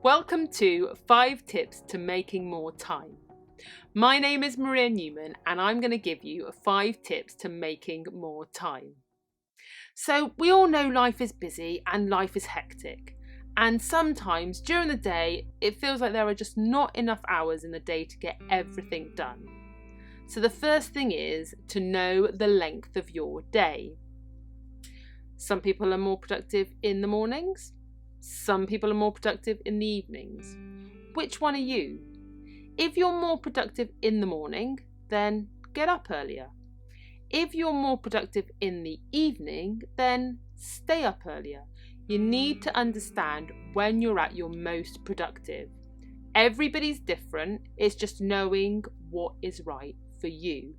Welcome to 5 Tips to Making More Time. My name is Maria Newman and I'm going to give you 5 tips to making more time. So we all know life is busy and life is hectic, and sometimes during the day it feels like there are just not enough hours in the day to get everything done. So the first thing is to know the length of your day. Some people are more productive in the mornings. Some people are more productive in the evenings. Which one are you? If you're more productive in the morning, then get up earlier. If you're more productive in the evening, then stay up earlier. You need to understand when you're at your most productive. Everybody's different, it's just knowing what is right for you.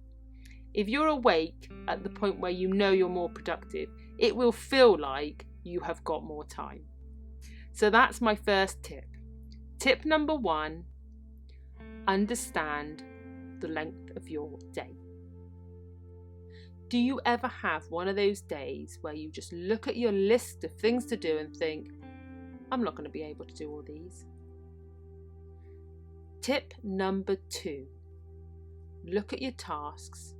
If you're awake at the point where you know you're more productive, it will feel like you have got more time. So that's my first tip. Tip number 1, understand the length of your day. Do you ever have one of those days where you just look at your list of things to do and think, I'm not going to be able to do all these? Tip number 2, look at your tasks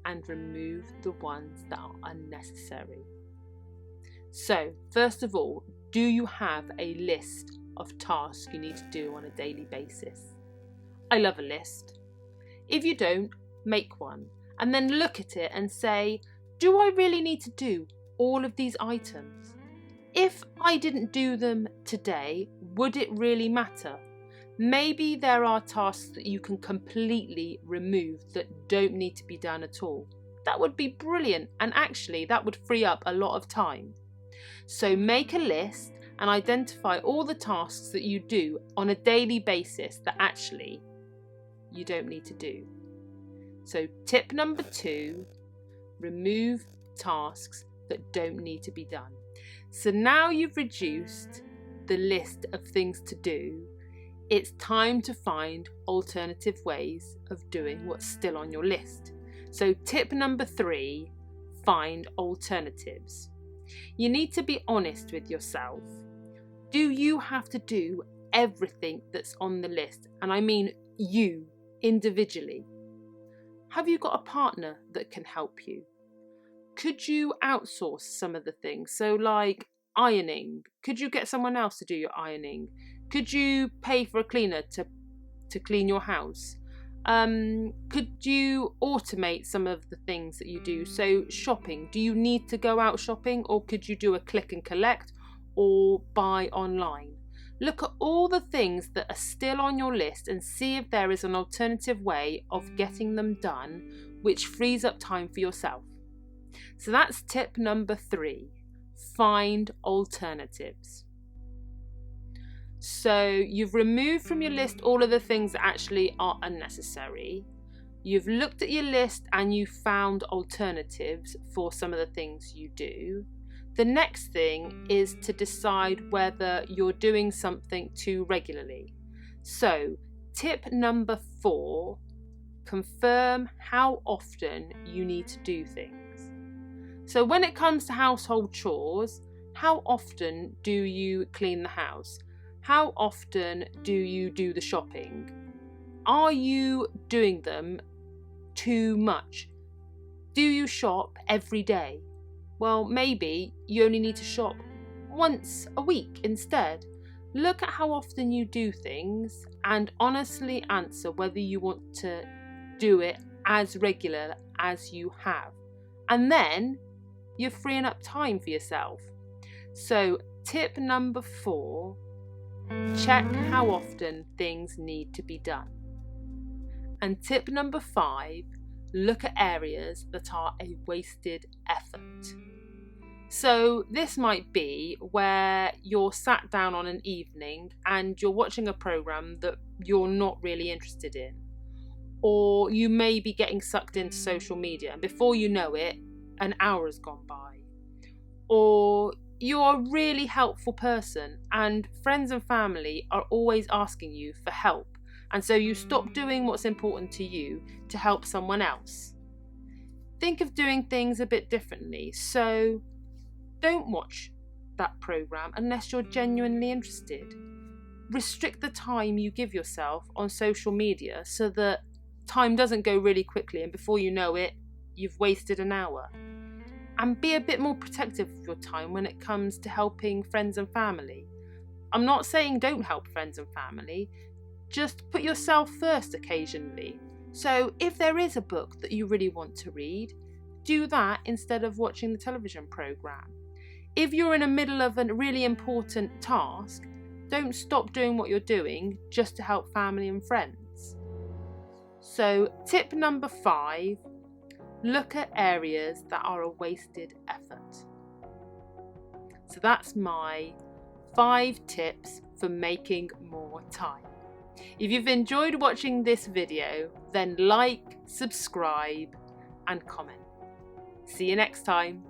and remove the ones that are unnecessary. So, first of all, do you have a list of tasks you need to do on a daily basis? I love a list. If you don't, make one and then look at it and say, do I really need to do all of these items? If I didn't do them today, would it really matter? Maybe there are tasks that you can completely remove that don't need to be done at all. That would be brilliant, and actually that would free up a lot of time. So make a list and identify all the tasks that you do on a daily basis that actually you don't need to do. So tip number 2, remove tasks that don't need to be done. So now you've reduced the list of things to do, it's time to find alternative ways of doing what's still on your list. So tip number 3, find alternatives. You need to be honest with yourself. Do you have to do everything that's on the list? And I mean you, individually. Have you got a partner that can help you? Could you outsource some of the things? So like ironing, could you get someone else to do your ironing? Could you pay for a cleaner to clean your house? Could you automate some of the things that you do? So shopping, do you need to go out shopping, or could you do a click and collect or buy online? Look at all the things that are still on your list and see if there is an alternative way of getting them done which frees up time for yourself. So that's tip number 3, find alternatives. So you've removed from your list all of the things that actually are unnecessary. You've looked at your list and you found alternatives for some of the things you do. The next thing is to decide whether you're doing something too regularly. So tip number 4, confirm how often you need to do things. So when it comes to household chores, how often do you clean the house? How often do you do the shopping? Are you doing them too much? Do you shop every day? Well, maybe you only need to shop once a week instead. Look at how often you do things and honestly answer whether you want to do it as regular as you have. And then you're freeing up time for yourself. So tip number 4, check how often things need to be done. And tip number 5, look at areas that are a wasted effort. So this might be where you're sat down on an evening and you're watching a program that you're not really interested in. Or you may be getting sucked into social media and before you know it, an hour has gone by. Or you're a really helpful person and friends and family are always asking you for help, and so you stop doing what's important to you to help someone else. Think of doing things a bit differently. So don't watch that program unless you're genuinely interested. restrict the time you give yourself on social media so that time doesn't go really quickly and before you know it, you've wasted an hour. And be a bit more protective of your time when it comes to helping friends and family. I'm not saying don't help friends and family, just put yourself first occasionally. So if there is a book that you really want to read, do that instead of watching the television programme. If you're in the middle of a really important task, don't stop doing what you're doing just to help family and friends. So tip number 5, look at areas that are a wasted effort. So that's my 5 tips for making more time. If you've enjoyed watching this video, then like, subscribe and comment. See you next time.